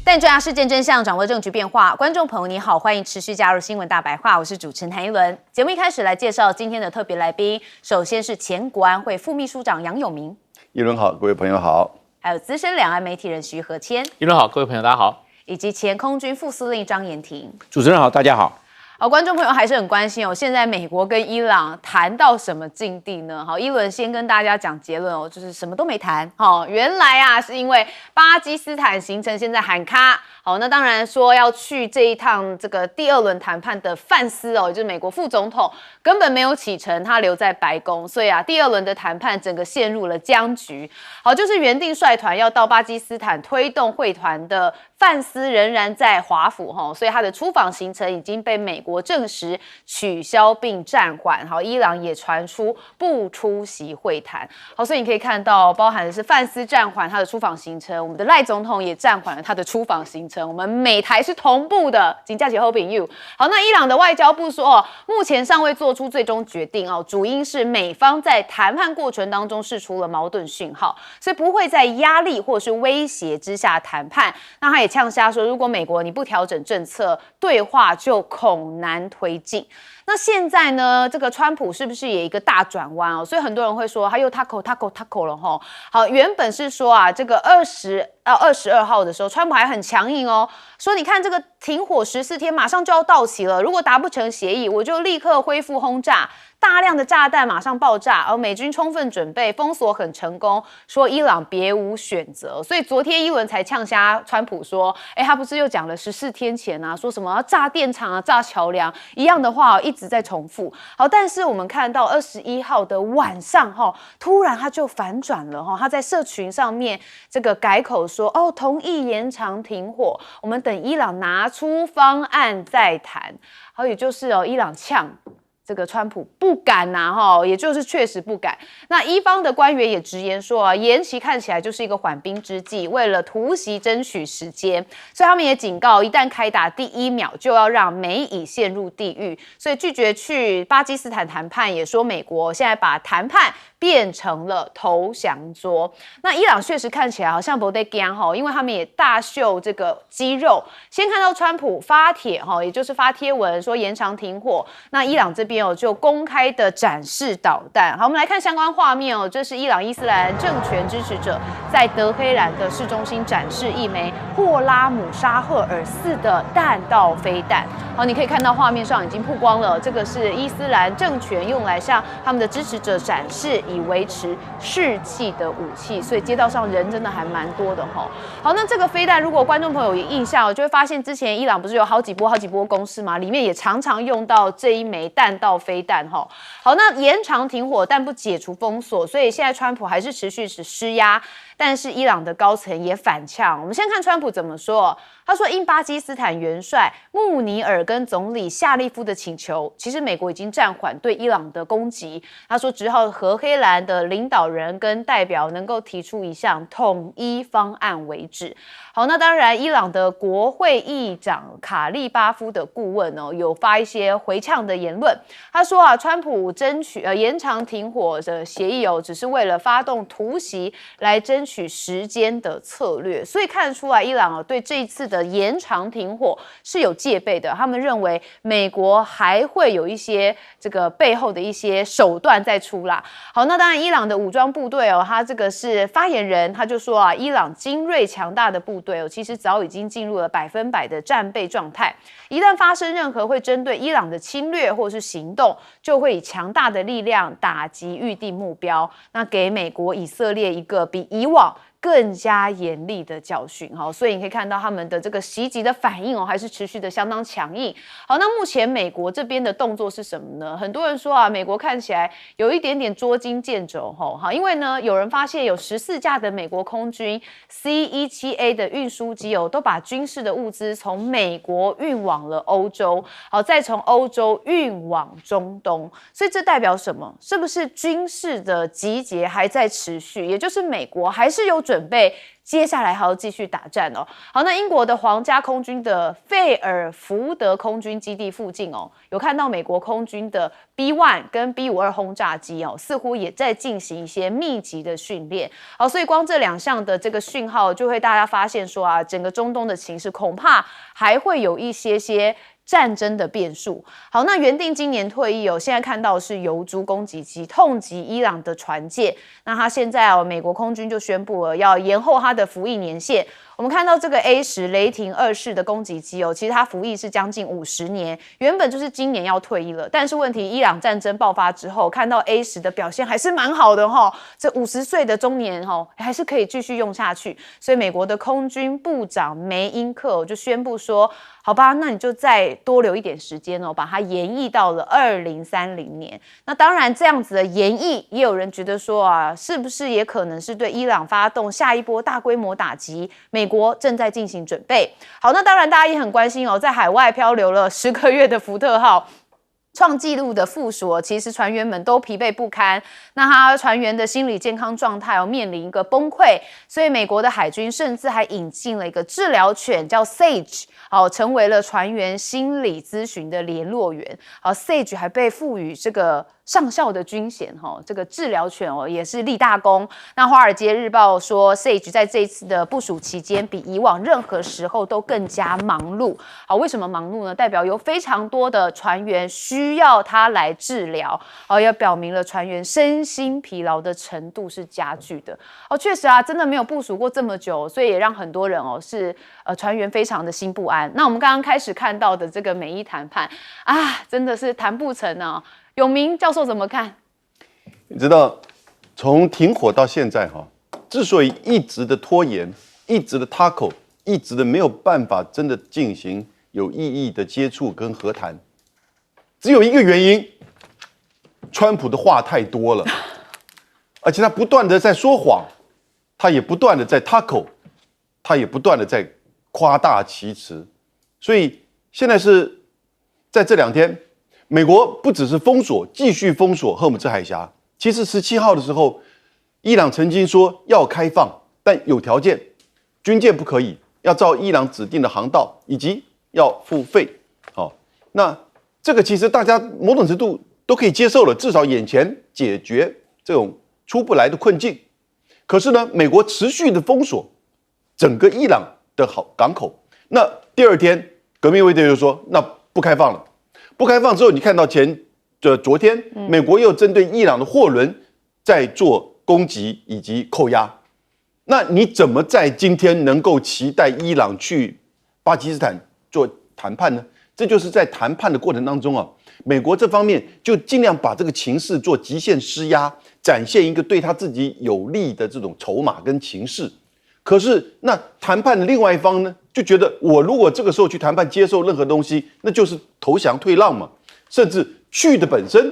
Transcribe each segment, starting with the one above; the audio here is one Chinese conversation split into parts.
但追查事件真相，掌握证据变化。观众朋友你好，欢迎持续加入新闻大白话，我是主持人谭一伦。节目一开始来介绍今天的特别来宾，首先是前国安会副秘书长杨永明。一伦好，各位朋友好。还有资深两岸媒体人徐和谦。一伦好，各位朋友大家好。以及前空军副司令张延廷。主持人好，大家好。好，观众朋友还是很关心哦。现在美国跟伊朗谈到什么境地呢？好，一轮先跟大家讲结论哦，就是什么都没谈。好，原来啊是因为巴基斯坦行程现在喊卡。好，那当然说要去这一趟这个第二轮谈判的范斯哦，就是美国副总统根本没有启程，他留在白宫，所以啊第二轮的谈判整个陷入了僵局。好，就是原定率团要到巴基斯坦推动会团的范斯仍然在华府哈，所以他的出访行程已经被美国证实取消并暂缓。好，伊朗也传出不出席会谈。好，所以你可以看到，包含的是范斯暂缓他的出访行程，我们的赖总统也暂缓了他的出访行程，我们美台是同步的。请假期后饼 you。好，那伊朗的外交部说，目前尚未做出最终决定哦，主因是美方在谈判过程当中释出了矛盾讯号，所以不会在压力或是威胁之下谈判。那他也呛瞎说，如果美国你不调整政策，对话就恐难推进。那现在呢，这个川普是不是也一个大转弯哦？所以很多人会说他又 taco 了吼。好，原本是说啊，这个20到22号的时候，川普还很强硬哦，说你看这个停火14天马上就要到期了，如果达不成协议，我就立刻恢复轰炸。大量的炸弹马上爆炸，而美军充分准备，封锁很成功，说伊朗别无选择。所以昨天一轮才呛瞎川普说，他不是又讲了14天前啊，说什么要炸电厂啊、炸桥梁一样的话，一直在重复。好，但是我们看到21号的晚上突然他就反转了他在社群上面这个改口说，同意延长停火，我们等伊朗拿出方案再谈。好，也就是伊朗呛这个川普不敢也就是确实不敢。那伊方的官员也直言说延期看起来就是一个缓兵之计，为了突袭争取时间，所以他们也警告，一旦开打第一秒就要让美以陷入地狱，所以拒绝去巴基斯坦谈判，也说美国现在把谈判变成了投降桌。那伊朗确实看起来好像不得惊因为他们也大秀这个肌肉。先看到川普发帖也就是发贴文说延长停火，那伊朗这边就公开的展示导弹。好，我们来看相关画面这是伊朗伊斯兰政权支持者在德黑兰的市中心展示一枚霍拉姆沙赫尔4的弹道飞弹。好，你可以看到画面上已经曝光了，这个是伊斯兰政权用来向他们的支持者展示以维持士气的武器，所以街道上人真的还蛮多的好，那这个飞弹如果观众朋友有印象就会发现之前伊朗不是有好几波攻势吗？里面也常常用到这一枚弹道飞弹好，那延长停火但不解除封锁，所以现在川普还是持续施压，但是伊朗的高层也反呛。我们先看川普怎么说，他说因巴基斯坦元帅穆尼尔跟总理夏利夫的请求，其实美国已经暂缓对伊朗的攻击。他说只好和黑兰的领导人跟代表能够提出一项统一方案为止。好，那当然伊朗的国会议长卡利巴夫的顾问有发一些回呛的言论。他说川普争取延长停火的协议只是为了发动突袭来争取时间的策略，所以看得出来伊朗对这一次的延长停火是有戒备的。他们认为美国还会有一些这个背后的一些手段再出啦。好，那当然伊朗的武装部队他这个是发言人，他就说伊朗精锐强大的部队其实早已经进入了100%的战备状态，一旦发生任何会针对伊朗的侵略或是行动，就会以强大的力量打击预定目标，那给美国以色列一个比以往更加严厉的教训。好，所以你可以看到他们的这个袭击的反应还是持续的相当强硬。好，那目前美国这边的动作是什么呢？很多人说美国看起来有一点点捉襟见肘好，因为呢有人发现有14架的美国空军 C-17A 的运输机都把军事的物资从美国运往了欧洲，好，再从欧洲运往中东。所以这代表什么？是不是军事的集结还在持续？也就是美国还是有准备接下来还要继续打战哦。好，那英国的皇家空军的费尔福德空军基地附近哦，有看到美国空军的 B1 跟 B52轰炸机哦，似乎也在进行一些密集的训练。好，所以光这2项的这个讯号，就会大家发现说啊，整个中东的情势恐怕还会有一些战争的变数。好，那原定今年退役哦，现在看到的是游猪攻击机痛击伊朗的船舰。那他现在哦，美国空军就宣布了要延后他的服役年限。我们看到这个 A10雷霆2式的攻击机哦，其实它服役是将近50年，原本就是今年要退役了。但是问题，伊朗战争爆发之后，看到 A10的表现还是蛮好的哈，这50岁的中年哈，还是可以继续用下去。所以美国的空军部长梅因克就宣布说，好吧，那你就再多留一点时间哦，把它延役到了2030年。那当然，这样子的延役，也有人觉得说啊，是不是也可能是对伊朗发动下一波大规模打击？美国正在进行准备。好，那当然大家也很关心哦，在海外漂流了10个月的福特号。创纪录的附属，其实船员们都疲惫不堪，那他船员的心理健康状态面临一个崩溃，所以美国的海军甚至还引进了一个治疗犬叫 Sage， 成为了船员心理咨询的联络员。Sage 还被赋予这个上校的军衔，这个治疗犬也是立大功。那《华尔街日报》说 ，Sage 在这一次的部署期间，比以往任何时候都更加忙碌。好，为什么忙碌呢？代表有非常多的船员需要他来治疗，也表明了船员身心疲劳的程度是加剧的。确实啊，真的没有部署过这么久，所以也让很多人是船员非常的心不安。那我们刚刚开始看到的这个美伊谈判啊，真的是谈不成啊。永明教授怎么看？你知道，从停火到现在之所以一直的拖延，一直的塔口，一直的没有办法真的进行有意义的接触跟和谈，只有一个原因：川普的话太多了，而且他不断的在说谎，他也不断的在塔口，他也不断的在夸大其词，所以现在是在这2天。美国不只是封锁，继续封锁荷姆兹海峡。其实17号的时候，伊朗曾经说要开放，但有条件，军舰不可以，要照伊朗指定的航道，以及要付费。那这个其实大家某种程度都可以接受了，至少眼前解决这种出不来的困境。可是呢，美国持续的封锁整个伊朗的港口。那第2天，革命卫队就说那不开放了。不开放之后，你看到昨天，美国又针对伊朗的货轮在做攻击以及扣押。那你怎么在今天能够期待伊朗去巴基斯坦做谈判呢？这就是在谈判的过程当中美国这方面就尽量把这个情势做极限施压，展现一个对他自己有利的这种筹码跟情势。可是那谈判的另外一方呢，就觉得我如果这个时候去谈判接受任何东西，那就是投降退让嘛，甚至去的本身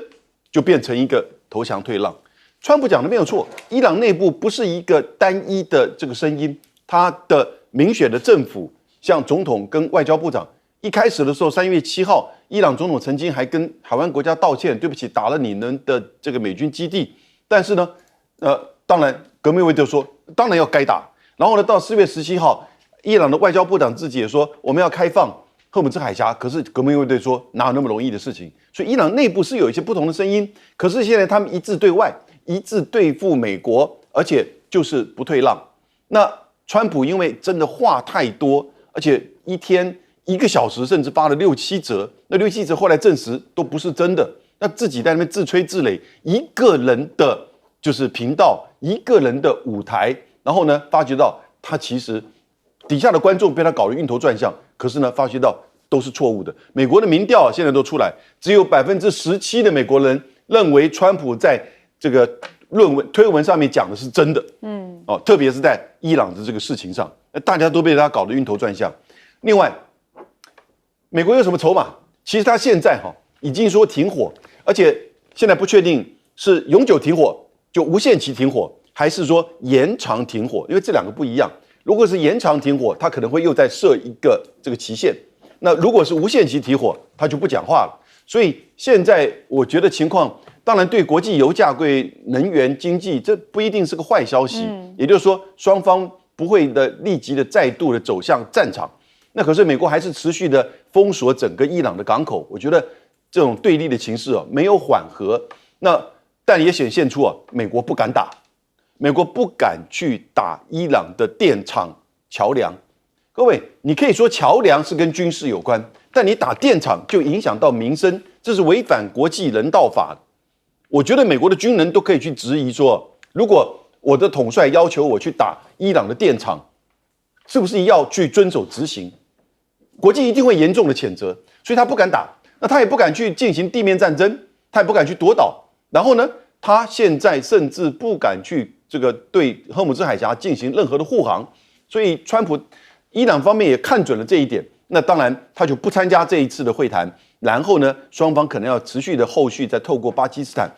就变成一个投降退让。川普讲的没有错，伊朗内部不是一个单一的这个声音，他的民选的政府，像总统跟外交部长，一开始的时候3月7号，伊朗总统曾经还跟海湾国家道歉，对不起，打了你们的这个美军基地。但是呢，当然革命卫队说，当然要该打。然后呢，到4月17号，伊朗的外交部长自己也说我们要开放荷姆兹海峡，可是革命卫队说哪有那么容易的事情？所以伊朗内部是有一些不同的声音，可是现在他们一致对外，一致对付美国，而且就是不退让。那川普因为真的话太多，而且一天1个小时甚至发了6、7则，那6、7则后来证实都不是真的，那自己在那边自吹自擂，一个人的就是频道，一个人的舞台。然后呢，发觉到他其实底下的观众被他搞得晕头转向，可是呢，发觉到都是错误的。美国的民调现在都出来，只有17%的美国人认为川普在这个推文上面讲的是真的。特别是在伊朗的这个事情上，大家都被他搞得晕头转向。另外，美国有什么筹码？其实他现在已经说停火，而且现在不确定是永久停火，就无限期停火。还是说延长停火，因为这2个不一样。如果是延长停火，它可能会又再设一个这个期限。那如果是无限期停火，它就不讲话了。所以现在我觉得情况当然对国际油价贵、能源经济这不一定是个坏消息。也就是说，双方不会立即的再度的走向战场。那可是美国还是持续的封锁整个伊朗的港口，我觉得这种对立的情势没有缓和。但也显现出美国不敢打，美国不敢去打伊朗的电厂、桥梁。各位，你可以说桥梁是跟军事有关，但你打电厂就影响到民生，这是违反国际人道法的。我觉得美国的军人都可以去质疑说，如果我的统帅要求我去打伊朗的电厂，是不是要去遵守执行？国际一定会严重的谴责，所以他不敢打，那他也不敢去进行地面战争，他也不敢去夺岛。然后呢，他现在甚至不敢去对荷姆兹海峡进行任何的护航。所以川普伊朗方面也看准了这一点，那当然他就不参加这一次的会谈。然后呢，双方可能要持续的后续再透过巴基斯坦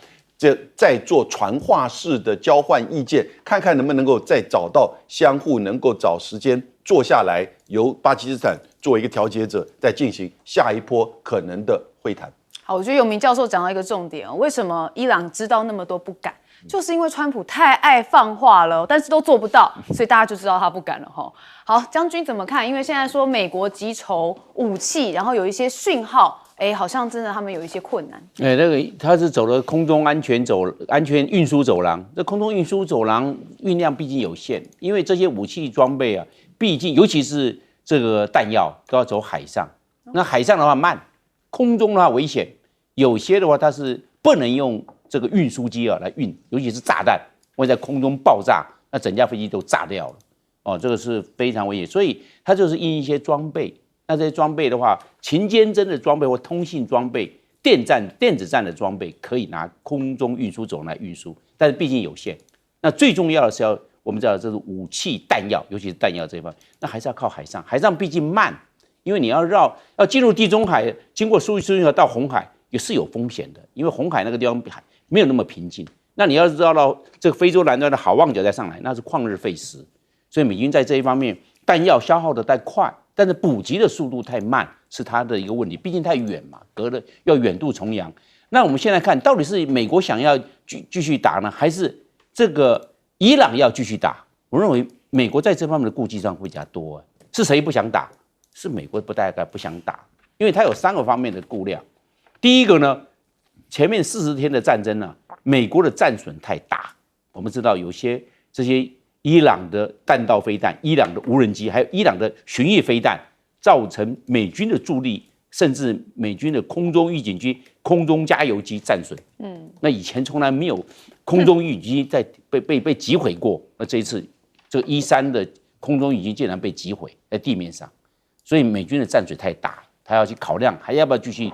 再做传话式的交换意见，看看能不能够再找到相互能够找时间坐下来，由巴基斯坦作为一个调解者，再进行下一波可能的会谈。好，我觉得永明教授讲到一个重点，为什么伊朗知道那么多不敢，就是因为川普太爱放话了，但是都做不到，所以大家就知道他不敢了哈。好，将军怎么看？因为现在说美国急筹武器，然后有一些讯号，好像真的他们有一些困难。那个他是走了空中安全运输走廊，这空中运输走廊运量毕竟有限，因为这些武器装备啊，毕竟尤其是这个弹药都要走海上，那海上的话慢，空中的话危险。有些的话，它是不能用这个运输机来运，尤其是炸弹会在空中爆炸，那整架飞机都炸掉了。哦，这个是非常危险，所以它就是印一些装备。那这些装备的话，勤监侦的装备或通信装备、电子战的装备，可以拿空中运输走廊来运输，但是毕竟有限。那最重要的是我们知道这是武器弹药，尤其是弹药这一方面，那还是要靠海上。海上毕竟慢，因为你要进入地中海，经过苏伊士运河到红海。也是有风险的，因为红海那个地方海没有那么平静。那你要知道到这个非洲南端的好望角再上来，那是旷日费时。所以美军在这一方面弹药消耗的太快，但是补给的速度太慢，是它的一个问题。毕竟太远嘛，隔了要远渡重洋。那我们现在看到底是美国想要继续打呢，还是这个伊朗要继续打？我认为美国在这方面的顾忌上会比较多。是谁不想打？是美国大概不想打，因为它有3个方面的顾量。第一个呢，前面40天的战争呢，美国的战损太大。我们知道有些这些伊朗的弹道飞弹、伊朗的无人机，还有伊朗的巡弋飞弹，造成美军的助力，甚至美军的空中预警机、空中加油机战损。那以前从来没有空中预警机在被击毁过。那这一次，这个E3的空中预警机竟然被击毁在地面上，所以美军的战损太大，他要去考量还要不要继续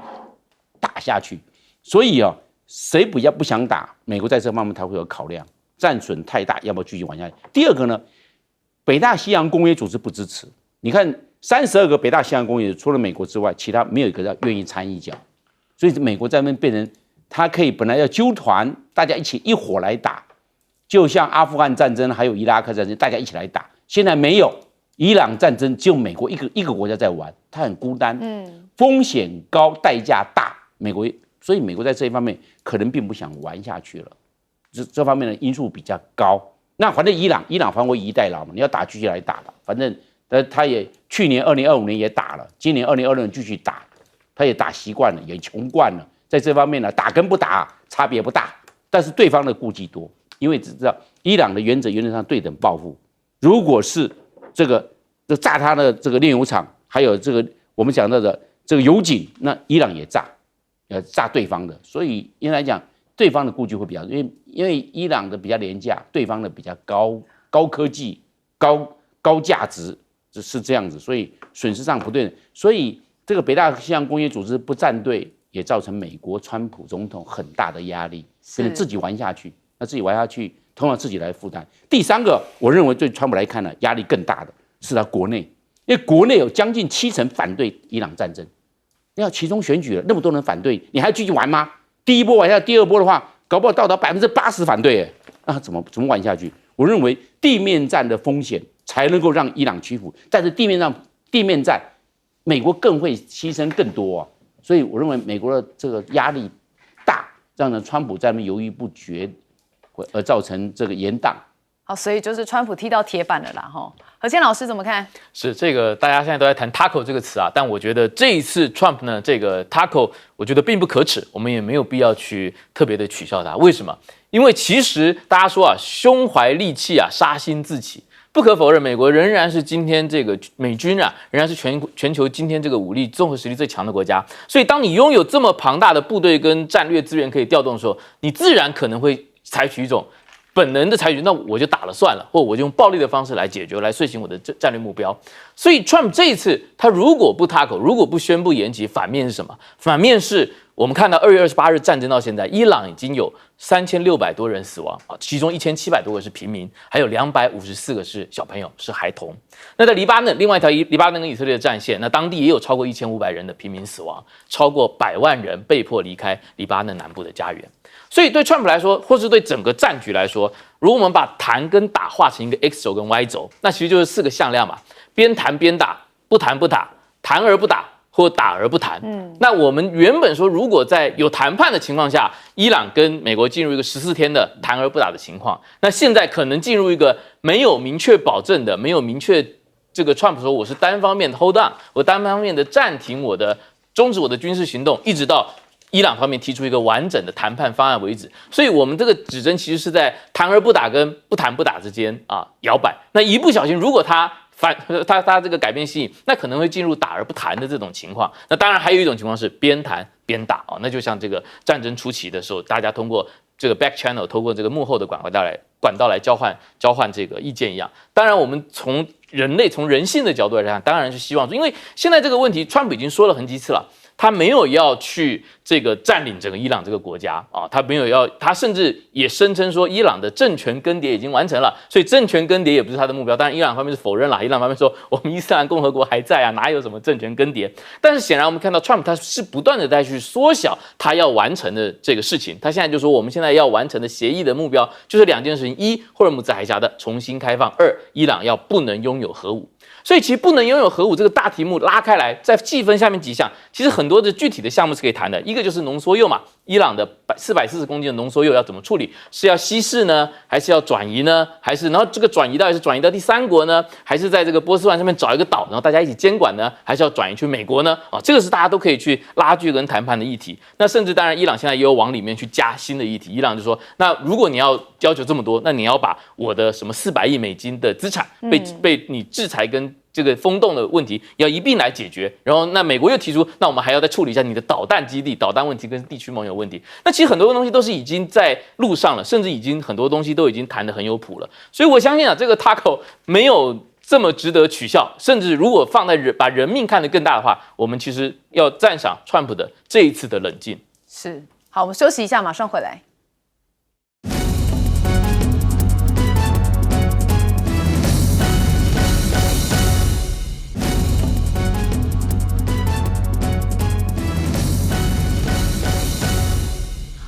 打下去。所以谁比较不想打，美国在这方面他会有考量，战损太大，要不要继续玩下去？第二个呢，北大西洋公约组织不支持。你看32个北大西洋公约，除了美国之外，其他没有一个愿意参一脚。所以美国在那边变成，他可以本来要纠团，大家一伙来打，就像阿富汗战争还有伊拉克战争，大家一起来打。现在没有，伊朗战争只有美国一个国家在玩，他很孤单，风险高，代价大。所以美国在这一方面可能并不想玩下去了，这方面的因素比较高。那反正伊朗反正会一代劳嘛，你要打继续来打吧，反正他也去年2025年也打了，今年2026年继续打，他也打习惯了，也穷惯了，在这方面呢，打跟不打差别不大，但是对方的顾忌多，因为只知道伊朗的原则上对等报复，如果是这炸他的这个炼油厂，还有这个我们讲到的这个油井，那伊朗也炸对方的，所以应该来讲，对方的顾忌会比较，因为伊朗的比较廉价，对方的比较高科技、高价值，是这样子，所以损失上不对。所以这个北大西洋公约组织不站队，也造成美国川普总统很大的压力，变成自己玩下去，那自己玩下去，通常自己来负担。第三个，我认为对川普来看呢，压力更大的是他国内，因为国内有将近70%反对伊朗战争。要其中选举了，那么多人反对，你还继续玩吗？第一波玩下，第二波的话，搞不好到达80%反对，那怎么玩下去？我认为地面战的风险才能够让伊朗屈服，但是地面战，美国更会牺牲更多所以我认为美国的这个压力大，让呢川普在那边犹豫不决，而造成这个延宕。好，所以就是川普踢到铁板了啦，哈。何谦老师怎么看？是这个，大家现在都在谈 tackle 这个词啊，但我觉得这一次 Trump 呢，这个 tackle 我觉得并不可耻，我们也没有必要去特别的取笑他。为什么？因为其实大家说啊，胸怀利器啊，杀心自起。不可否认，美国仍然是今天这个美军啊，仍然是全球今天这个武力综合实力最强的国家。所以，当你拥有这么庞大的部队跟战略资源可以调动的时候，你自然可能会采取一种本能的采取，那我就打了算了，或我就用暴力的方式来解决，来遂行我的战略目标。所以 Trump 这一次他如果不tackle，如果不宣布延期，反面是什么？反面是我们看到2月28日战争到现在，伊朗已经有3600多人死亡啊，其中1700多个是平民，还有254个是小朋友，是孩童。那在黎巴嫩，另外一条黎巴嫩跟以色列的战线，那当地也有超过1500人的平民死亡，超过100万人被迫离开黎巴嫩南部的家园。所以对 Trump 来说，或是对整个战局来说，如果我们把谈跟打画成一个 X 轴跟 Y 轴，那其实就是4个向量嘛：边谈边打，不谈不打，谈而不打，或打而不谈。那我们原本说，如果在有谈判的情况下，伊朗跟美国进入一个14天的谈而不打的情况，那现在可能进入一个没有明确保证的，没有明确这个 Trump 说我是单方面的 hold on， 我单方面的暂停我的终止我的军事行动，一直到伊朗方面提出一个完整的谈判方案为止。所以我们这个指针其实是在谈而不打跟不谈不打之间啊摇摆。那一不小心，如果他这个改变心意，那可能会进入打而不谈的这种情况。那当然还有一种情况是边谈边打啊，那就像这个战争初期的时候，大家通过这个 back channel， 通过这个幕后的管道来交换这个意见一样。当然，我们从人性的角度来看，当然是希望说，因为现在这个问题，川普已经说了很几次了。他没有要去这个占领整个伊朗这个国家啊，他没有要，他甚至也声称说伊朗的政权更迭已经完成了，所以政权更迭也不是他的目标。当然，伊朗方面是否认了，伊朗方面说我们伊斯兰共和国还在啊，哪有什么政权更迭？但是显然我们看到 Trump 他是不断的在去缩小他要完成的这个事情。他现在就说我们现在要完成的协议的目标就是2件事情：一，霍尔木兹海峡的重新开放；二，伊朗要不能拥有核武。所以其实不能拥有核武这个大题目拉开来，再细分下面几项，其实很多的具体的项目是可以谈的。一个就是浓缩铀嘛，伊朗的440公斤的浓缩铀要怎么处理？是要稀释呢，还是要转移呢？还是然后这个转移到底是转移到第三国呢，还是在这个波斯湾上面找一个岛，然后大家一起监管呢？还是要转移去美国呢？啊，这个是大家都可以去拉锯跟谈判的议题。那甚至当然，伊朗现在也有往里面去加新的议题。伊朗就说，那如果你要要求这么多，那你要把我的什么400亿美金的资产被你制裁跟这个风洞的问题要一并来解决，然后那美国又提出，那我们还要再处理一下你的导弹基地、导弹问题跟地区盟友问题。那其实很多东西都是已经在路上了，甚至已经很多东西都已经谈得很有谱了。所以我相信啊，这个 tackle 没有这么值得取笑，甚至如果放在把人命看得更大的话，我们其实要赞赏 Trump 的这一次的冷静。是，好，我们休息一下，马上回来。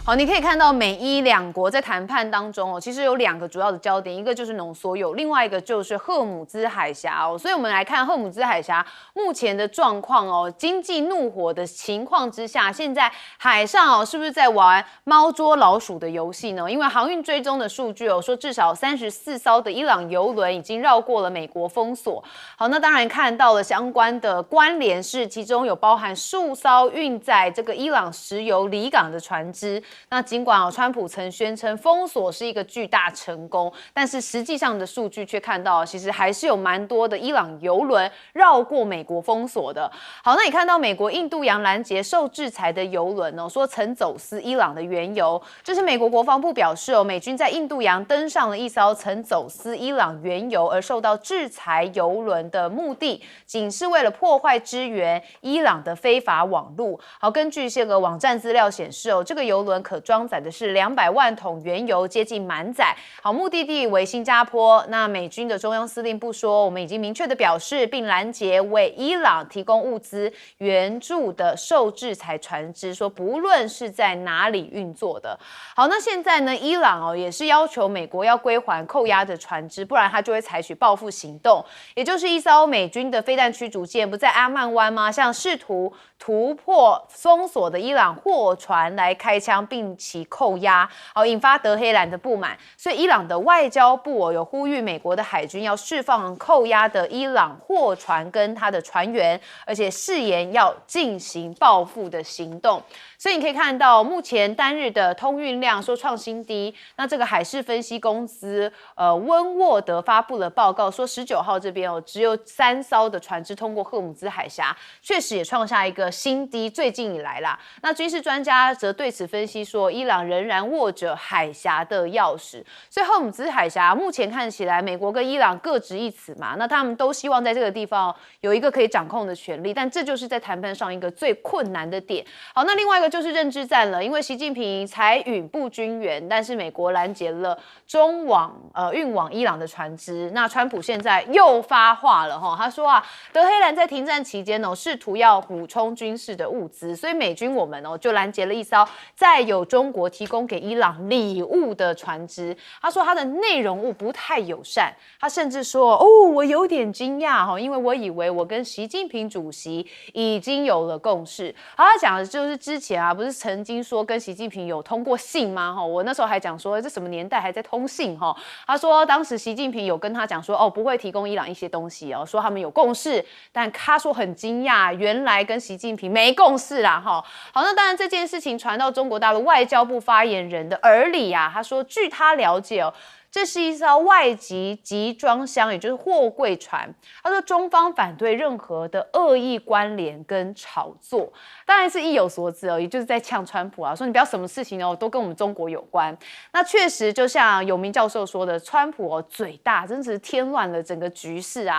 好，你可以看到美伊两国在谈判当中其实有2个主要的焦点，一个就是浓缩铀，另外一个就是荷姆兹海峡所以我们来看荷姆兹海峡目前的状况经济怒火的情况之下，现在海上是不是在玩猫捉老鼠的游戏呢？因为航运追踪的数据说至少34艘的伊朗油轮已经绕过了美国封锁。好，那当然看到了相关的关联是，其中有包含数艘运载这个伊朗石油离港的船只。那尽管川普曾宣称封锁是一个巨大成功，但是实际上的数据却看到，其实还是有蛮多的伊朗油轮绕过美国封锁的。好，那你看到美国印度洋拦截受制裁的油轮说曾走私伊朗的原油，这是美国国防部表示美军在印度洋登上了一艘曾走私伊朗原油而受到制裁油轮的目的，仅是为了破坏支援伊朗的非法网路。好，根据这个网站资料显示这个油轮可装载的是200万桶原油，接近满载。好，目的地为新加坡。那美军的中央司令部说，我们已经明确的表示，并拦截为伊朗提供物资援助的受制裁船只，说不论是在哪里运作的。好，那现在呢，伊朗也是要求美国要归还扣押的船只，不然他就会采取报复行动。也就是一艘美军的飞弹驱逐舰不在阿曼湾吗？像试图突破封锁的伊朗货船来开枪，并其扣押，引发德黑兰的不满。所以伊朗的外交部有呼吁美国的海军要释放扣押的伊朗货船跟他的船员，而且誓言要进行报复的行动。所以你可以看到，目前单日的通运量说创新低。那这个海事分析公司温沃德发布了报告，说19号这边只有3艘的船只通过荷姆兹海峡，确实也创下一个新低，最近以来啦。那军事专家则对此分析说，伊朗仍然握着海峡的钥匙，所以荷姆兹海峡目前看起来，美国跟伊朗各执一词嘛，那他们都希望在这个地方有一个可以掌控的权利，但这就是在谈判上一个最困难的点。好，那另外一个就是认知战了，因为习近平才允不军援，但是美国拦截了中往运往伊朗的船只。那川普现在又发话了他说德黑兰在停战期间试图要补充军事的物资，所以美军我们就拦截了一艘载有中国提供给伊朗礼物的船只。他说他的内容物不太友善，他甚至说我有点惊讶因为我以为我跟习近平主席已经有了共识。好，他讲的就是之前不是曾经说跟习近平有通过信吗？我那时候还讲说这什么年代还在通信他说当时习近平有跟他讲说不会提供伊朗一些东西说他们有共识，但他说很惊讶，原来跟习近平没共识啦好，那当然这件事情传到中国大陆外交部发言人的耳里他说据他了解这是一艘外籍集装箱，也就是货柜船。他说中方反对任何的恶意关联跟炒作，当然是意有所指也就是在呛川普说你不要什么事情都跟我们中国有关。那确实就像有明教授说的，川普嘴大，真是添乱了整个局势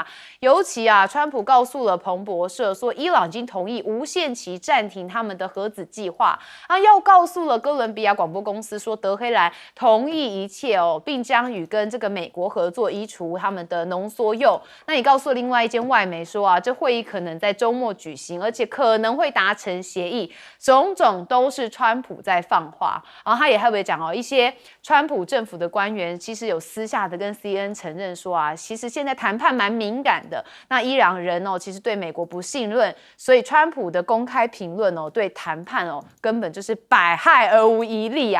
尤其川普告诉了彭博社说，伊朗已经同意无限期暂停他们的核子计划要告诉了哥伦比亚广播公司说，德黑兰同意一切并将与跟这个美国合作移除他们的浓缩铀。那也告诉了另外一间外媒说这会议可能在周末举行，而且可能会达成协议，种种都是川普在放话。然后他也特别讲一些川普政府的官员其实有私下的跟 CNN 承认说其实现在谈判蛮敏感的，那伊朗人其实对美国不信任，所以川普的公开评论对谈判根本就是百害而无一利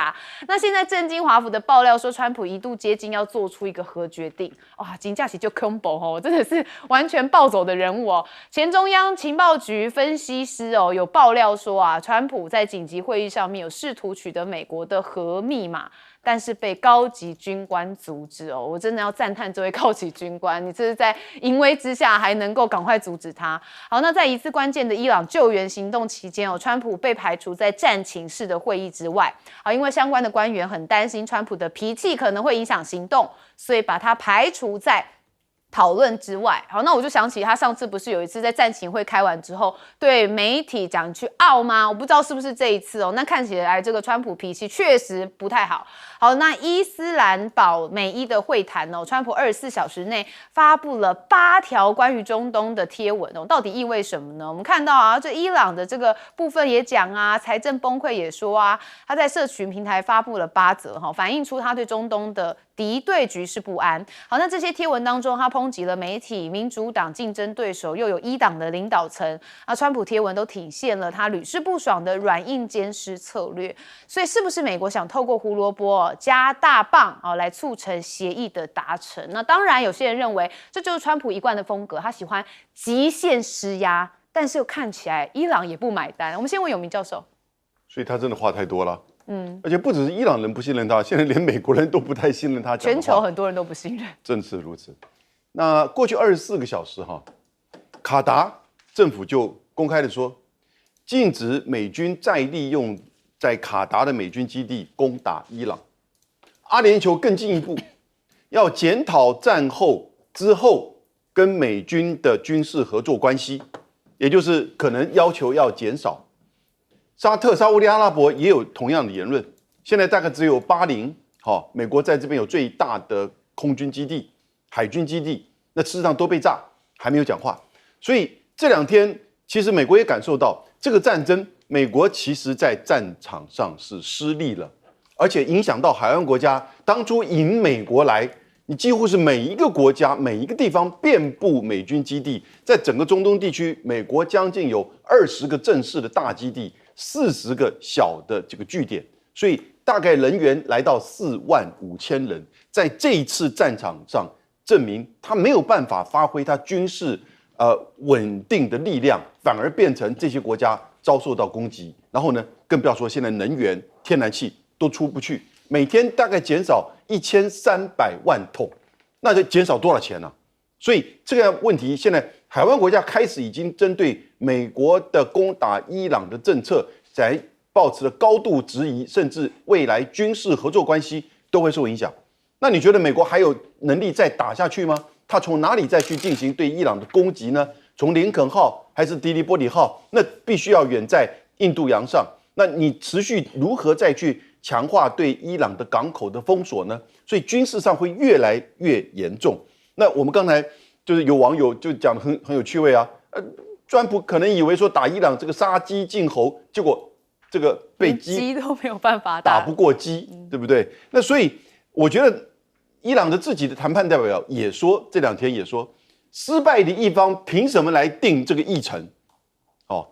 那现在震惊华府的爆料说，川普一度接近要做出一个核决定金价起就 combo 真的是完全暴走的人物前中央情报局分析师有爆料说川普在紧急会议上面有试图取得美国的核密码，但是被高级军官阻止我真的要赞叹这位高级军官，你这是在淫威之下还能够赶快阻止他。好，那在一次关键的伊朗救援行动期间川普被排除在战情室的会议之外因为相关的官员很担心川普的脾气可能会影响行动，所以把他排除在讨论之外。好，那我就想起他上次不是有一次在战情会开完之后对媒体讲去傲吗？我不知道是不是这一次那看起来这个川普脾气确实不太好。好，那伊斯兰堡美伊的会谈川普24小时内发布了8条关于中东的贴文到底意味什么呢？我们看到这伊朗的这个部分也讲财政崩溃也说他在社群平台发布了8则反映出他对中东的敌对局势不安。好，那这些贴文当中他抨击了媒体、民主党竞争对手，又有伊党的领导层川普贴文都体现了他屡试不爽的软硬兼施策略。所以是不是美国想透过胡萝卜加大棒来促成协议的达成？那当然有些人认为这就是川普一贯的风格，他喜欢极限施压，但是又看起来伊朗也不买单。我们先问有明教授。所以他真的话太多了。而且不只是伊朗人不信任他，现在连美国人都不太信任他讲的话。全球很多人都不信任，正是如此。那过去24个小时卡达政府就公开的说，禁止美军再利用在卡达的美军基地攻打伊朗。阿联酋更进一步，要检讨战后之后跟美军的军事合作关系，也就是可能要求要减少。沙烏地阿拉伯也有同样的言论，现在大概只有巴林，美国在这边有最大的空军基地、海军基地，那事实上都被炸，还没有讲话。所以这2天，其实美国也感受到这个战争，美国其实在战场上是失利了，而且影响到海湾国家。当初引美国来，你几乎是每一个国家、每一个地方遍布美军基地，在整个中东地区，美国将近有20个正式的大基地。40个小的这个据点，所以大概人员来到45000人，在这一次战场上证明他没有办法发挥他军事稳定的力量，反而变成这些国家遭受到攻击。然后呢，更不要说现在能源、天然气都出不去，每天大概减少1300万桶，那就减少多少钱呢？所以这个问题，现在海湾国家开始已经针对美国的攻打伊朗的政策，在抱持了高度质疑，甚至未来军事合作关系都会受影响。那你觉得美国还有能力再打下去吗？他从哪里再去进行对伊朗的攻击呢？从林肯号还是迪利波里号？那必须要远在印度洋上。那你持续如何再去强化对伊朗的港口的封锁呢？所以军事上会越来越严重。那我们刚才就是有网友就讲得很有趣味啊，川普可能以为说打伊朗这个杀鸡儆猴，结果这个被鸡都没有办法打不过鸡，对不对？那所以我觉得伊朗的自己的谈判代表也说，这2天也说，失败的一方凭什么来定这个议程？哦，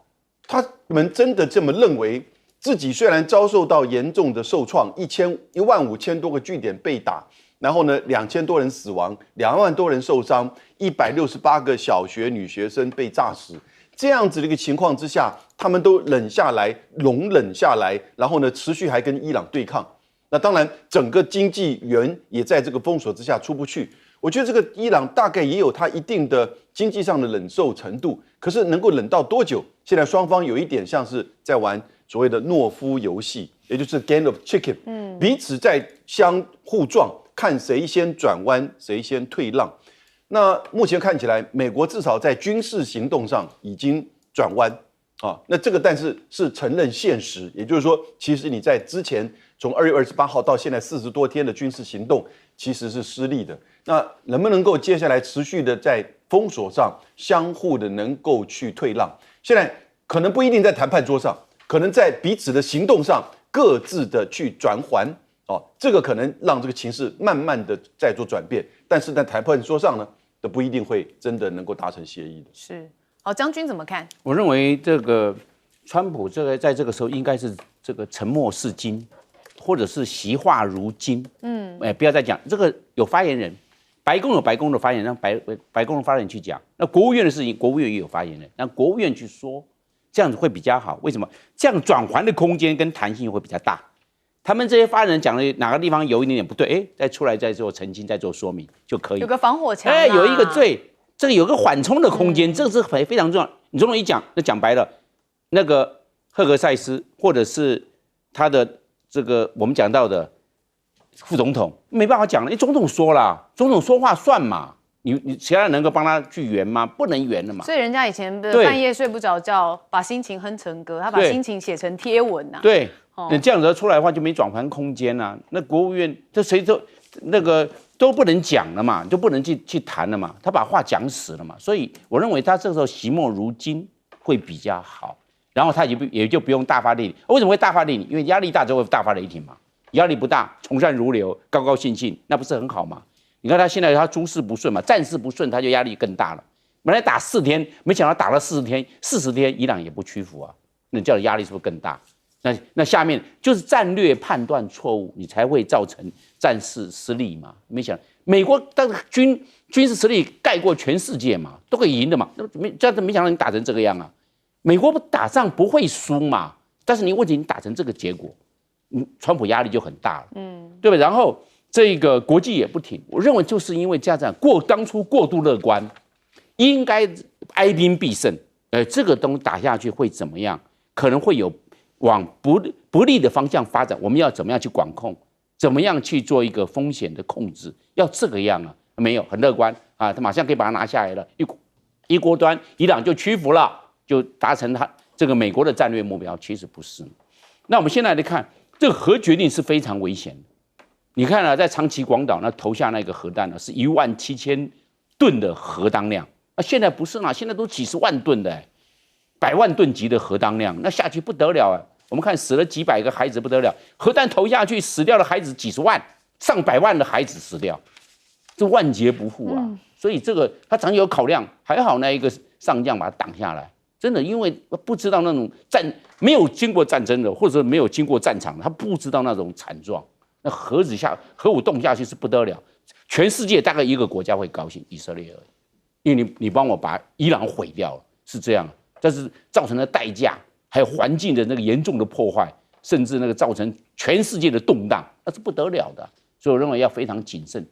他们真的这么认为？自己虽然遭受到严重的受创，15000多个据点被打，然后呢，2000多人死亡，2万多人受伤，168个小学女学生被炸死，这样子的一个情况之下，他们都忍下来，容忍下来，然后呢，持续还跟伊朗对抗。那当然，整个经济源也在这个封锁之下出不去。我觉得这个伊朗大概也有它一定的经济上的忍受程度，可是能够忍到多久？现在双方有一点像是在玩所谓的懦夫游戏，也就是 game of chicken，彼此在相互撞，看谁先转弯，谁先退让。那目前看起来，美国至少在军事行动上已经转弯啊。那这个但是是承认现实，也就是说，其实你在之前从2月28号到现在40多天的军事行动，其实是失利的。那能不能够接下来持续的在封锁上相互的能够去退让？现在可能不一定在谈判桌上，可能在彼此的行动上各自的去转圜哦，这个可能让这个情势慢慢的在做转变，但是在谈判桌上呢，都不一定会真的能够达成协议的。是，好，将军怎么看？我认为这个川普在这个时候应该是这个沉默是金，或者是惜话如金。不要再讲这个有发言人。白宫有白宫的发言人，让白宫的发言人去讲。那国务院的事情，国务院也有发言人，让国务院去说，这样子会比较好。为什么？这样转圜的空间跟弹性会比较大。他们这些发言人讲的哪个地方有一点点不对，再出来再做澄清，再做说明就可以。有个防火墙，有一个这个有个缓冲的空间，这个是非常重要。你总统一讲，那讲白了，那个赫格塞斯或者是他的这个我们讲到的。副总统没办法讲了，总统说了，总统说话算嘛？你其他人能够帮他去圆吗？不能圆了嘛。所以人家以前的半夜睡不着觉，把心情哼成歌，他把心情写成贴文呐。对，你这样子出来的话就没转圜空间啊。那国务院这谁都那个都不能讲了嘛，就不能去谈了嘛。他把话讲死了嘛。所以我认为他这时候惜墨如金会比较好，然后他也就不用大发雷霆。为什么会大发雷霆？因为压力大就会大发雷霆嘛。压力不大，从善如流，高高兴兴，那不是很好吗？你看他现在他诸事不顺嘛，战事不顺，他就压力更大了。本来打4天，没想到打了40天，伊朗也不屈服啊，那这样的压力是不是更大？那下面就是战略判断错误，你才会造成战事失利嘛。没想到美国的军事实力盖过全世界嘛，都可以赢的嘛，这样子没想到你打成这个样啊！美国打仗不会输嘛，但是你问题你打成这个结果。川普压力就很大了，对不对？然后这个国际也不挺，我认为就是因为这样当初过度乐观，应该哀兵必胜，这个东西打下去会怎么样？可能会有往不利的方向发展。我们要怎么样去管控？怎么样去做一个风险的控制？要这个样啊？没有，很乐观啊，他马上可以把它拿下来了，一锅端，伊朗就屈服了，就达成他这个美国的战略目标。其实不是。那我们现在来看。这个核决定是非常危险的。你看啊，在长崎广岛那投下那个核弹呢，是17000吨的核当量。现在不是嘛？现在都几十万吨的，100万吨级的核当量，那下去不得了啊！我们看死了几百个孩子不得了，核弹投下去死掉的孩子几十万、上百万的孩子死掉，这万劫不复啊！所以这个他常有考量，还好那一个上将把它挡下来。真的，因为不知道那种没有经过战争的，或者没有经过战场的，他不知道那种惨状。那核武动下去是不得了，全世界大概一个国家会高兴，以色列而已，因为你帮我把伊朗毁掉了，是这样。但是造成的代价，还有环境的那个严重的破坏，甚至那个造成全世界的动荡，那是不得了的。所以我认为要非常谨慎。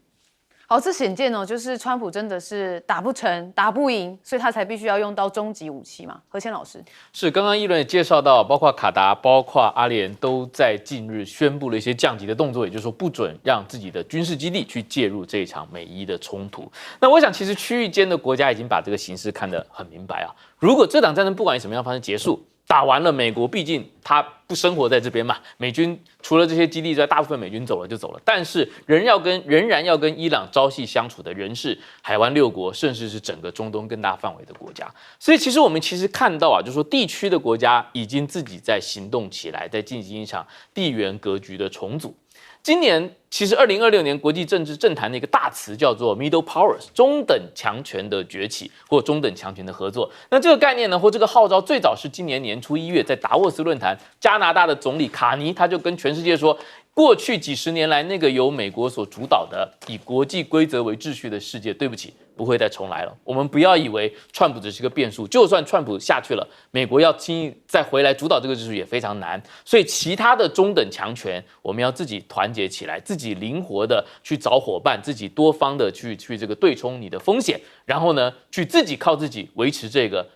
好，这显见哦，就是川普真的是打不成、打不赢，所以他才必须要用到终极武器嘛。何谦老师是刚刚议论也介绍到，包括卡达、包括阿联都在近日宣布了一些降级的动作，也就是说不准让自己的军事基地去介入这一场美伊的冲突。那我想，其实区域间的国家已经把这个形势看得很明白啊。如果这场战争不管以什么样方式结束，打完了，美国毕竟他不生活在这边嘛，美军除了这些基地之外，大部分美军走了就走了。但是仍然要跟伊朗朝夕相处的人是海湾6国，甚至是整个中东更大范围的国家。所以其实我们看到啊，就是说地区的国家已经自己在行动起来，在进行一场地缘格局的重组。今年其实2026年国际政治政坛的一个大词叫做 Middle Powers， 中等强权的崛起或中等强权的合作。那这个概念呢，或这个号召最早是今年年初1月在达沃斯论坛，加拿大的总理卡尼他就跟全世界说，过去几十年来那个由美国所主导的以国际规则为秩序的世界，对不起，不会再重来了。我们不要以为川普只是个变数，就算川普下去了，美国要轻易再回来主导这个秩序也非常难。所以其他的中等强权，我们要自己团结起来，自己灵活的去找伙伴，自己多方的去这个对冲你的风险，然后呢，去自己靠自己维持这个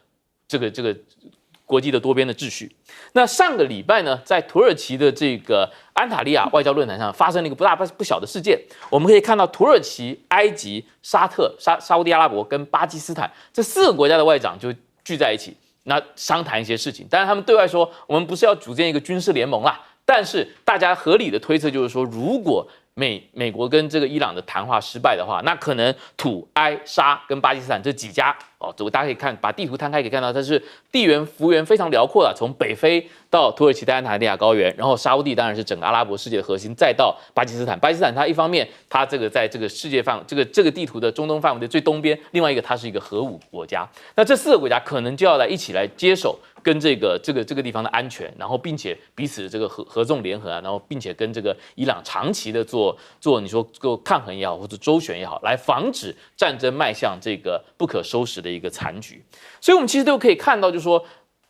国际的多边的秩序。那上个礼拜呢，在土耳其的这个安塔利亚外交论坛上发生了一个不大不小的事件。我们可以看到，土耳其、埃及、沙烏地阿拉伯跟巴基斯坦这4个国家的外长就聚在一起，那商谈一些事情。当然，他们对外说，我们不是要组建一个军事联盟啦，但是大家合理的推测就是说，如果美国跟这个伊朗的谈话失败的话，那可能土、埃、沙跟巴基斯坦这几家哦，大家可以看，把地图摊开可以看到，它是地缘幅员非常辽阔的，从北非到土耳其的安塔利亚高原，然后沙烏地当然是整个阿拉伯世界的核心，再到巴基斯坦。巴基斯坦它一方面它这个在这个世界这个地图的中东范围的最东边，另外一个它是一个核武国家。那这4个国家可能就要一起来接手跟这个地方的安全，然后并且彼此这个合纵联合啊，然后并且跟这个伊朗长期的做你说做抗衡也好，或者周旋也好，来防止战争迈向这个不可收拾的一个残局。所以我们其实都可以看到，就是说，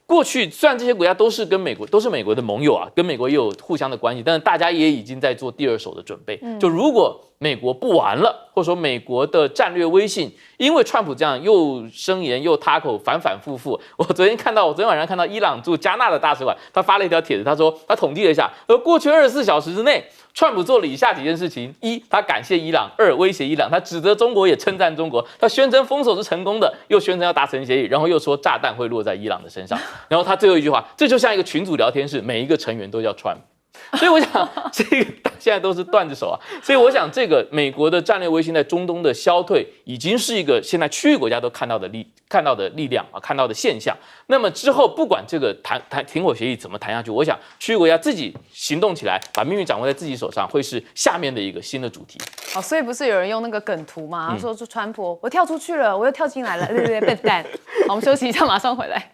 过去虽然这些国家都是美国的盟友啊，跟美国也有互相的关系，但是大家也已经在做第2手的准备。就如果美国不玩了，或者说美国的战略威信，因为川普这样又声言又塔口反复。我昨天晚上看到伊朗驻加纳的大使馆，他发了一条帖子，他说他统计了一下，过去24小时之内，川普做了以下几件事情：一，他感谢伊朗；二，威胁伊朗；他指责中国，也称赞中国；他宣称封锁是成功的，又宣称要达成协议，然后又说炸弹会落在伊朗的身上。然后他最后一句话，这就像一个群组聊天室，每一个成员都叫川普。所以我想，这个现在都是段子手啊。所以我想，这个美国的战略威信在中东的消退，已经是一个现在区域国家都看到的力量啊，看到的现象。那么之后，不管这个停火协议怎么谈下去，我想区域国家自己行动起来，把命运掌握在自己手上，会是下面的一个新的主题。好，所以不是有人用那个梗图吗？他说川普，我跳出去了，我又跳进来了，对，笨蛋。好，我们休息一下，马上回来。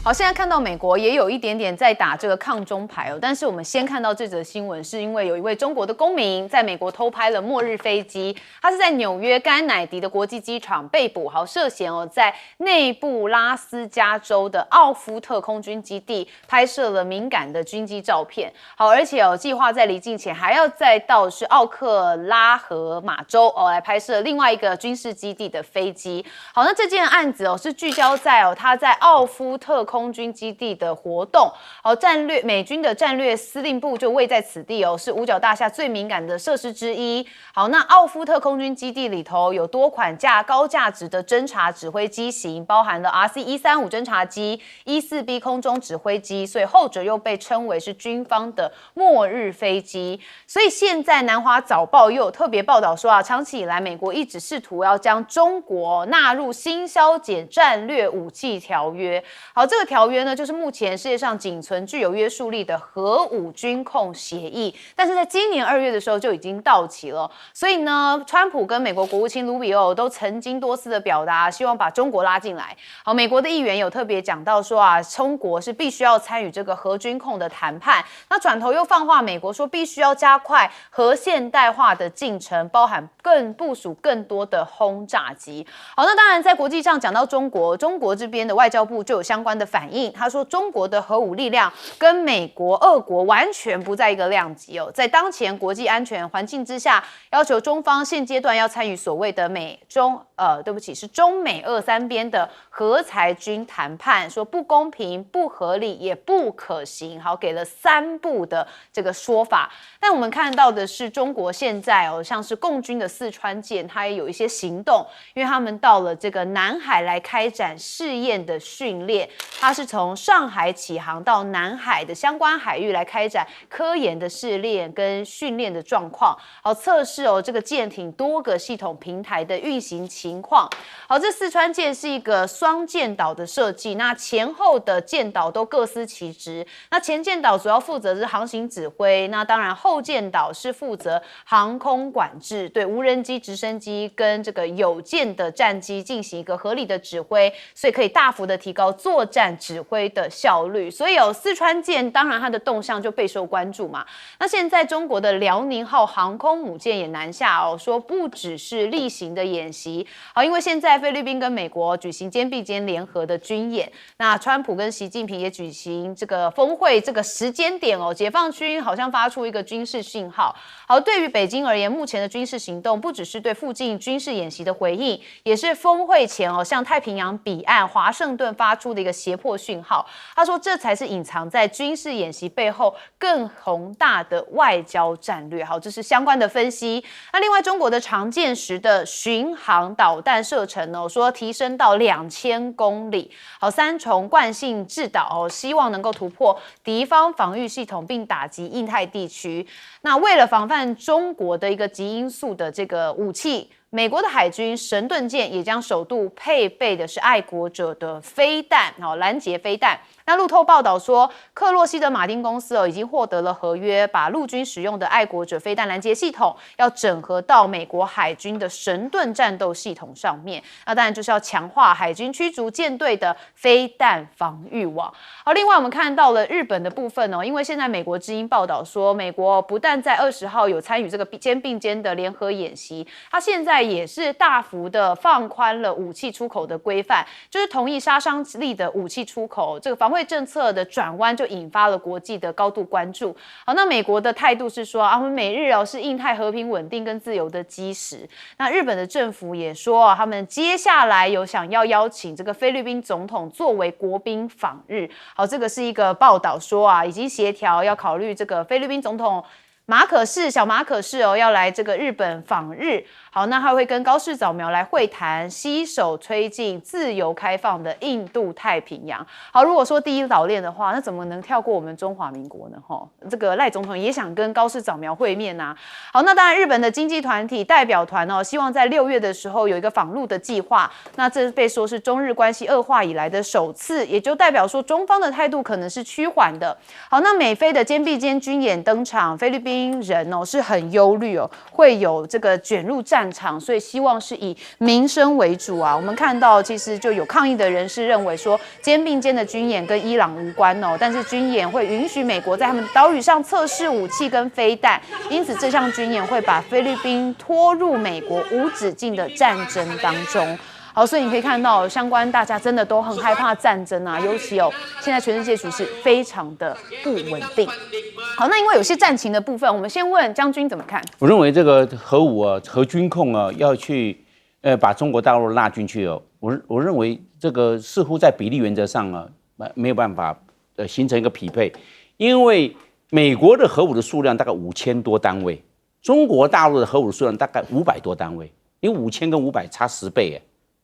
好，现在看到美国也有一点点在打这个抗中牌哦，但是我们先看到这则新闻，是因为有一位中国的公民在美国偷拍了末日飞机，他是在纽约甘乃迪的国际机场被捕，好涉嫌在内布拉斯加州的奥夫特空军基地拍摄了敏感的军机照片，好，而且计划在离境前还要再到是奥克拉荷马州来拍摄另外一个军事基地的飞机。好，那这件案子是聚焦在他在奥夫特空军基地的活动，好，美军的战略司令部就位在此地是五角大厦最敏感的设施之一。好，那奥夫特空军基地里头有多款高价值的侦察指挥机型，包含了 RC-135侦察机、E-4B 空中指挥机，所以后者又被称为是军方的末日飞机。所以现在南华早报又有特别报道说长期以来美国一直试图要将中国纳入新削减战略武器条约。好，这个条约呢，就是目前世界上仅存具有约束力的核武军控协议，但是在今年2月的时候就已经到期了。所以呢，川普跟美国国务卿卢比欧都曾经多次的表达，希望把中国拉进来。好，美国的议员有特别讲到说啊，中国是必须要参与这个核军控的谈判。那转头又放话美国说，必须要加快核现代化的进程，包含部署更多的轰炸机。好，那当然在国际上讲到中国这边的外交部就有相关的反应，他说中国的核武力量跟美国、俄国完全不在一个量级哦，在当前国际安全环境之下，要求中方现阶段要参与所谓的是中美俄三边的核裁军谈判，说不公平、不合理也不可行。好，给了3不的这个说法。但我们看到的是，中国现在像是共军的四川舰，它也有一些行动，因为他们到了这个南海来开展试验的训练。它是从上海起航到南海的相关海域来开展科研的试炼跟训练的状况，好，测试这个舰艇多个系统平台的运行情况。好，这四川舰是一个双舰岛的设计，那前后的舰岛都各司其职。那前舰岛主要负责是航行指挥，那当然后舰岛是负责航空管制，对无人机、直升机跟这个有舰的战机进行一个合理的指挥，所以可以大幅的提高作战指挥的效率。所以四川舰当然它的动向就备受关注嘛。那现在中国的辽宁号航空母舰也南下说不只是例行的演习，好，因为现在菲律宾跟美国举行肩并肩联合的军演，那川普跟习近平也举行这个峰会，这个时间点解放军好像发出一个军事讯号。好，对于北京而言，目前的军事行动不只是对附近军事演习的回应，也是峰会前向太平洋彼岸华盛顿发出的一个胁迫讯号。他说，这才是隐藏在军事演习背后更宏大的外交战略。好，这是相关的分析。那另外，中国的长剑10的巡航导弹射程说提升到2000公里，好，3重惯性制导希望能够突破敌方防御系统，并打击印太地区。那为了防范中国的一个极音速的这个武器，美国的海军神盾舰也将首度配备的是爱国者的飞弹，拦截飞弹。那路透报道说，克洛西德马丁公司已经获得了合约，把陆军使用的爱国者飞弹拦截系统要整合到美国海军的神盾战斗系统上面。那当然就是要强化海军驱逐舰队的飞弹防御网。好，另外我们看到了日本的部分因为现在美国之音报道说，美国不但在20号有参与这个肩并肩的联合演习，它现在也是大幅的放宽了武器出口的规范，就是同意杀伤力的武器出口。这个防卫政策的转弯就引发了国际的高度关注。好，那美国的态度是说，我们美日是印太和平稳定跟自由的基石。那日本的政府也说，他们接下来有想要邀请这个菲律宾总统作为国宾访日。好，这个是一个报道说已经协调要考虑这个菲律宾总统小马可仕要来这个日本访日。好，那他会跟高市早苗来会谈，携手推进自由开放的印度太平洋。好，如果说第一岛链的话，那怎么能跳过我们中华民国呢？这个赖总统也想跟高市早苗会面啊。好，那当然日本的经济团体代表团希望在6月的时候有一个访陆的计划。那这被说是中日关系恶化以来的首次，也就代表说中方的态度可能是趋缓的。好，那美菲的肩并肩军演登场，菲律宾人是很忧虑会有这个卷入战场，所以希望是以民生为主啊。我们看到其实就有抗议的人士认为说，肩并肩的军演跟伊朗无关但是军演会允许美国在他们岛屿上测试武器跟飞弹，因此这项军演会把菲律宾拖入美国无止境的战争当中。好，所以你可以看到相关大家真的都很害怕战争啊，尤其现在全世界局势非常的不稳定。好，那因为有些战情的部分，我们先问将军怎么看？我认为这个核武核军控要去把中国大陆纳进去我认为这个似乎在比例原则上没有办法形成一个匹配，因为美国的核武的数量大概5000多单位，中国大陆的核武的数量大概500多单位，你5000跟500差10倍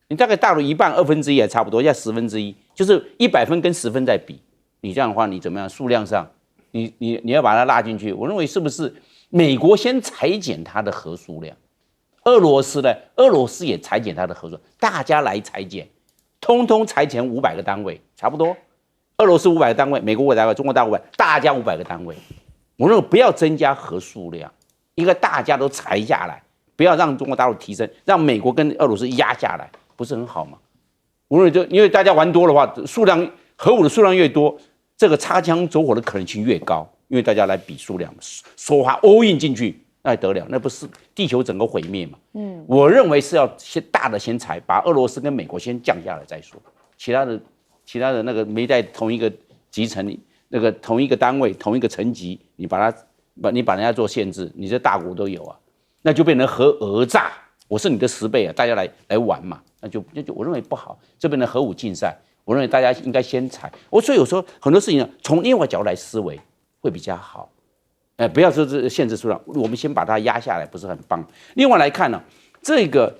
你大概大陆一半1/2也差不多，要1/10，就是100分跟10分在比。你这样的话，你怎么样？数量上，你要把它拉进去。我认为是不是美国先裁减它的核数量，俄罗斯呢？俄罗斯也裁减它的核数，大家来裁减，通通裁减500个单位，差不多。俄罗斯500个单位，美国500个单位，中国大陆500，大家500个单位。我认为不要增加核数量，应该大家都裁下来，不要让中国大陆提升，让美国跟俄罗斯压下来，不是很好吗？我认为就因为大家玩多的话，核武的数量越多，这个擦枪走火的可能性越高，因为大家来比数量，说话 all in 进去，那还得了？那不是地球整个毁灭嘛？我认为是要先大的先裁，把俄罗斯跟美国先降下来再说，其他的那个没在同一个集成里，那个同一个单位、同一个层级，你把人家做限制，你这大国都有啊，那就变成核讹诈，我是你的10倍啊，大家来玩嘛，那就我认为不好，这边的核武竞赛。我认为大家应该先裁。所以有时候很多事情呢，从另外角度来思维会比较好。不要说这限制数量，我们先把它压下来，不是很棒。另外来看呢，这个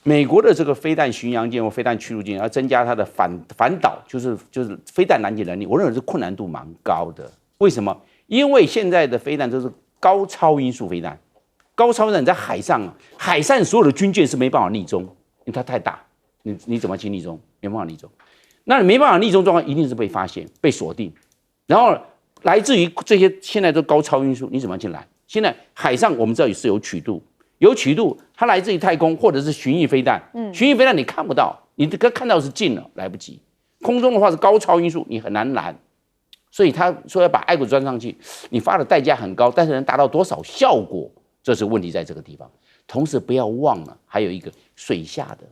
美国的这个飞弹巡洋舰或飞弹驱逐舰要增加它的反导，就是飞弹拦截能力，我认为这困难度蛮高的。为什么？因为现在的飞弹都是高超音速飞弹，高超音速你在海上啊，海上所有的军舰是没办法逆中，因为它太大，你怎么去逆中？没办法逆中。那你没办法逆中状况，一定是被发现、被锁定，然后来自于这些现在都高超音速，你怎么进来？现在海上我们知道也是有曲度，它来自于太空或者是巡弋飞弹，巡弋飞弹你看不到，你看到是近了，来不及。空中的话是高超音速，你很难拦，所以他说要把爱国者装上去，你花的代价很高，但是能达到多少效果，这是问题在这个地方。同时不要忘了，还有一个水下的。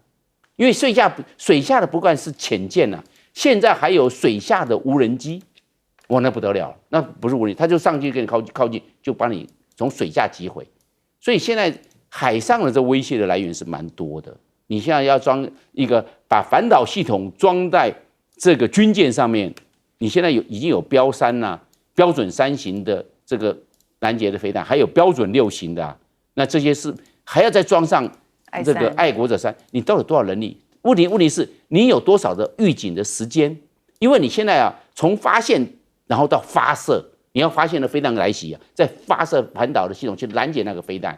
因为水下的不管是潜舰啊，现在还有水下的无人机，哇，那不得了，那不是无人机，他就上去跟你靠近，就把你从水下击毁。所以现在海上的这威胁的来源是蛮多的。你现在要装一个把反导系统装在这个军舰上面，你现在已经有标准3型的这个拦截的飞弹，还有标准6型的那这些是还要再装上。这个爱国者3，你到底有多少能力？问题是你有多少的预警的时间？因为你现在从发现然后到发射，你要发现了飞弹来袭再发射反导的系统去拦截那个飞弹，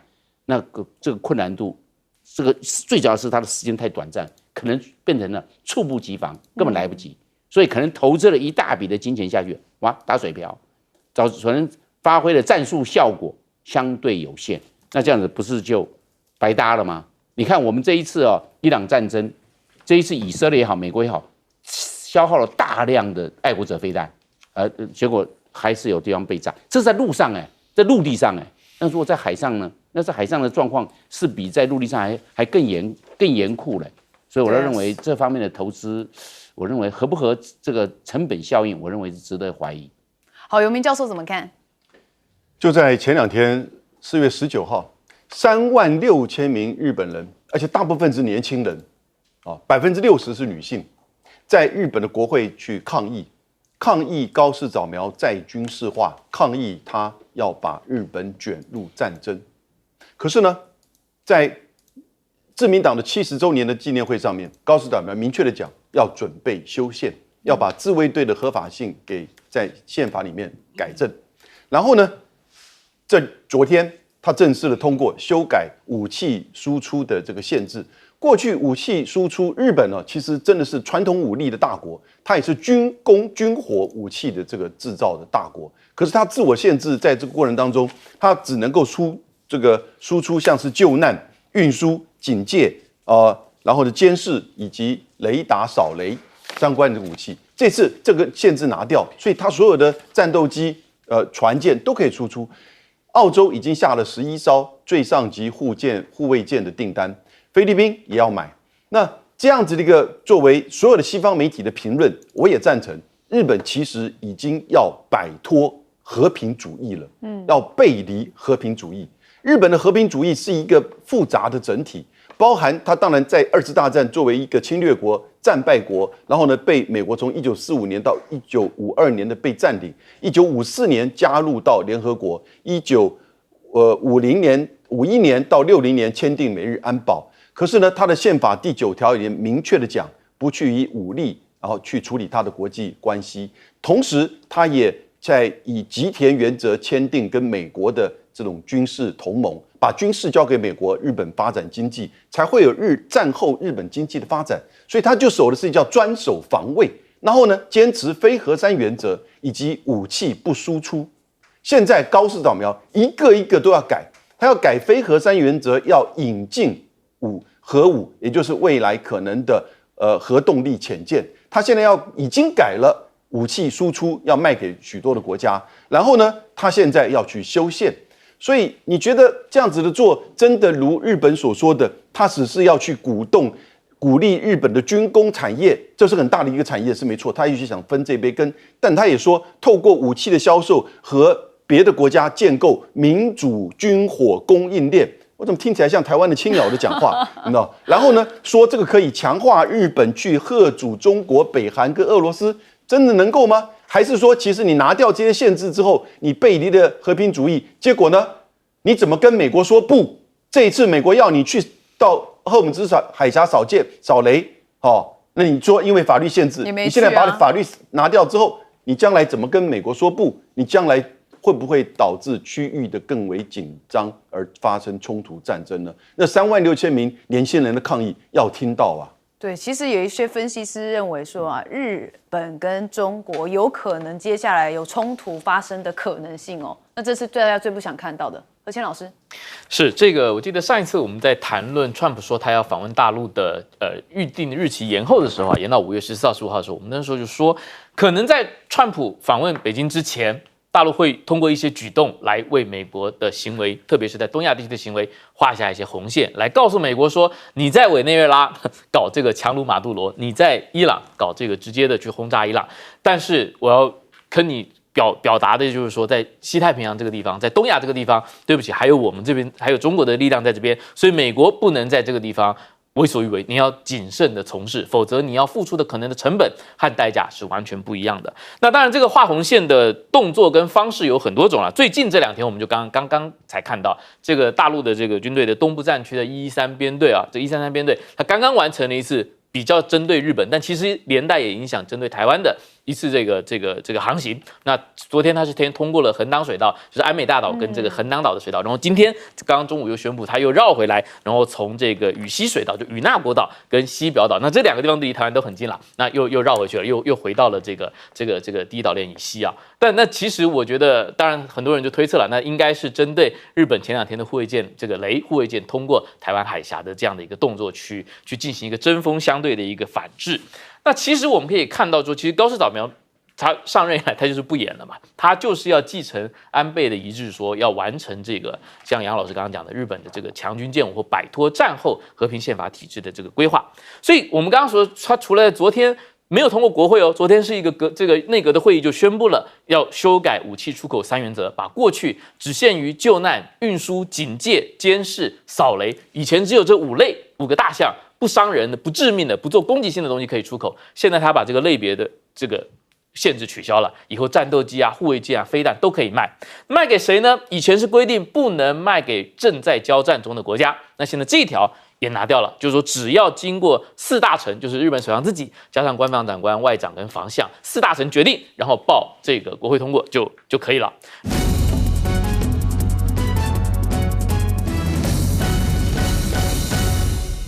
这个困难度，这个最主要是它的时间太短暂，可能变成了猝不及防，根本来不及，所以可能投资了一大笔的金钱下去，哇，打水漂，可能发挥的战术效果相对有限，那这样子不是就白搭了吗？你看我们这一次伊朗战争，这一次以色列也好，美国也好，消耗了大量的爱国者飞弹，结果还是有地方被炸。这是在路上在陆地上那如果在海上呢？那在海上的状况是比在陆地上还更严酷嘞。所以我认为这方面的投资，我认为合不合这个成本效应，我认为是值得怀疑。好，游明教授怎么看？就在前2天，4月19号。36000名日本人，而且大部分是年轻人，60%是女性，在日本的国会去抗议高市早苗再军事化，抗议他要把日本卷入战争。可是呢，在自民党的70周年的纪念会上面，高市早苗明确的讲，要准备修宪，要把自卫队的合法性给在宪法里面改正。然后呢，昨天。他正式的通过修改武器输出的这个限制。过去武器输出，日本其实真的是传统武力的大国，它也是军火武器的这个制造的大国。可是它自我限制，在这个过程当中，它只能够输出像是救难、运输、警戒然后的监视以及雷达扫雷相关的武器。这次这个限制拿掉，所以它所有的战斗机、船舰都可以输出。澳洲已经下了11艘最上级护卫舰的订单，菲律宾也要买。那这样子的一个作为所有的西方媒体的评论，我也赞成。日本其实已经要摆脱和平主义了，要背离和平主义。日本的和平主义是一个复杂的整体，包含它当然在2次大战作为一个侵略国、战败国，然后呢被美国从1945年到1952年的被占领，1954年加入到联合国，1951年到60年签订美日安保。可是呢，它的宪法第9条也明确的讲，不去以武力然后去处理它的国际关系，同时它也在以吉田原则签订跟美国的这种军事同盟，把军事交给美国，日本发展经济，才会有战后日本经济的发展。所以他就守的是叫专守防卫，然后呢，坚持非核三原则以及武器不输出。现在高市早苗一个一个都要改，他要改非核三原则，要引进核武，也就是未来可能的核动力潜舰。他现在已经改了武器输出，要卖给许多的国家。然后呢，他现在要去修宪。所以你觉得这样子的做，真的如日本所说的，他只是要去鼓励日本的军工产业，这是很大的一个产业是没错，他也许想分这杯羹，但他也说透过武器的销售和别的国家建构民主军火供应链。我怎么听起来像台湾的青鸟的讲话？你知道？然后呢，说这个可以强化日本去嚇阻中国、北韩跟俄罗斯，真的能够吗？还是说，其实你拿掉这些限制之后，你背离了和平主义，结果呢，你怎么跟美国说不？这一次美国要你去到赫姆兹海峡扫雷，那你说因为法律限制，你现在把法律拿掉之后，你将来怎么跟美国说不？你将来会不会导致区域的更为紧张而发生冲突战争呢？那36000名年轻人的抗议要听到啊！对，其实有一些分析师认为说啊，日本跟中国有可能接下来有冲突发生的可能性哦。那这是大家最不想看到的。何谦老师，是这个，我记得上一次我们在谈论 Trump 说他要访问大陆的预定日期延后的时候啊，延到5月14号、15号的时候，我们那时候就说，可能在 Trump 访问北京之前，大陆会通过一些举动来为美国的行为，特别是在东亚地区的行为画下一些红线，来告诉美国说，你在委内瑞拉搞这个强撸马杜罗，你在伊朗搞这个直接的去轰炸伊朗，但是我要跟你表达的就是说，在西太平洋这个地方，在东亚这个地方，对不起，还有我们这边，还有中国的力量在这边，所以美国不能在这个地方为所欲为，你要谨慎的从事，否则你要付出的可能的成本和代价是完全不一样的。那当然，这个画红线的动作跟方式有很多种了。最近这2天，我们就刚刚才看到，这个大陆的这个军队的东部战区的113编队啊，这133编队，它刚刚完成了一次比较针对日本，但其实连带也影响针对台湾的一次这个航行。那昨天他是通过了横挡水道，就是安美大岛跟这个横挡岛的水道，然后今天刚刚中午又宣布他又绕回来，然后从这个羽西水道，就与那国岛跟西表岛，那这2个地方离台湾都很近了，那又绕回去了，又回到了这个第一岛链以西啊。但那其实我觉得，当然很多人就推测了，那应该是针对日本前2天的护卫舰这个雷护卫舰通过台湾海峡的这样的一个动作去进行一个针锋相对的一个反制。那其实我们可以看到说，其实高市早苗他上任以来，他就是不演了嘛，他就是要继承安倍的遗志，说要完成这个像杨老师刚刚讲的日本的这个强军建武或摆脱战后和平宪法体制的这个规划。所以我们刚刚说，他除了昨天没有通过国会哦，昨天是一个这个内阁的会议就宣布了要修改武器出口3原则，把过去只限于救难、运输、警戒、监视、扫雷，以前只有这5个大项，不伤人的、不致命的、不做攻击性的东西可以出口，现在他把这个类别的这个限制取消了，以后战斗机啊、护卫舰啊、飞弹都可以卖，卖给谁呢？以前是规定不能卖给正在交战中的国家，那现在这一条也拿掉了，就是说只要经过4大臣，就是日本首相自己加上官房长官、外长跟防相4大臣决定，然后报这个国会通过就可以了。